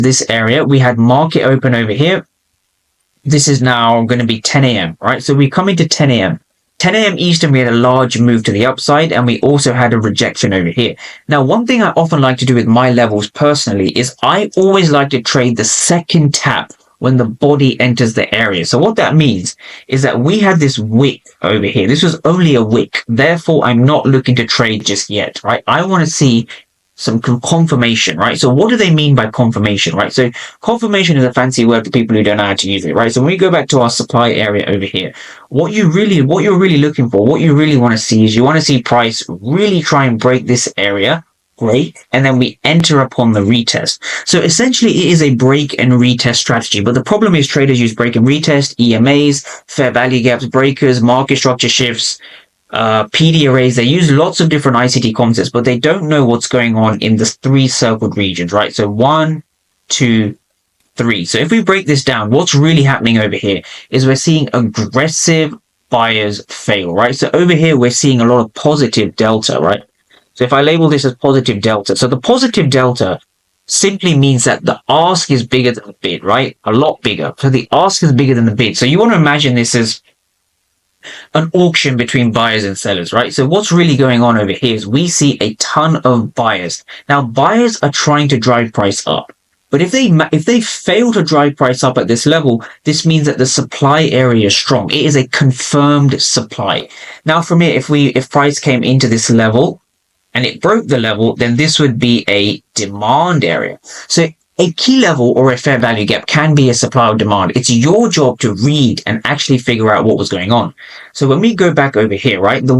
this area, we had market open over here. This is now going to be 10 a.m., right? So we come into 10 a.m. 10 a.m. Eastern, we had a large move to the upside, and we also had a rejection over here. Now, one thing I often like to do with my levels personally is I always like to trade the second tap when the body enters the area. So what that means is that we had this wick over here. This was only a wick. Therefore, I'm not looking to trade just yet, right? I want to see some confirmation, right? So what do they mean by confirmation, right? So confirmation is a fancy word for people who don't know how to use it, right? So when we go back to our supply area over here, what you're really looking for, what you really want to see is you want to see price really try and break this area. Great. And then we enter upon the retest. So essentially it is a break and retest strategy. But the problem is traders use break and retest, EMAs, fair value gaps, breakers, market structure shifts, PD arrays. They use lots of different ICT concepts, but they don't know what's going on in the three circled regions, right? So 1, 2, 3. So if we break this down, what's really happening over here is we're seeing aggressive buyers fail, right? So over here, we're seeing a lot of positive delta, right? So if I label this as positive delta, so the positive delta simply means that the ask is bigger than the bid, right? A lot bigger. So the ask is bigger than the bid. So you want to imagine this as an auction between buyers and sellers, right? So what's really going on over here is we see a ton of buyers. Now, buyers are trying to drive price up. But if they fail to drive price up at this level, this means that the supply area is strong. It is a confirmed supply. Now, from here, if price came into this level and it broke the level, then this would be a demand area. So a key level or a fair value gap can be a supply or demand. It's your job to read and actually figure out what was going on. So when we go back over here, right, the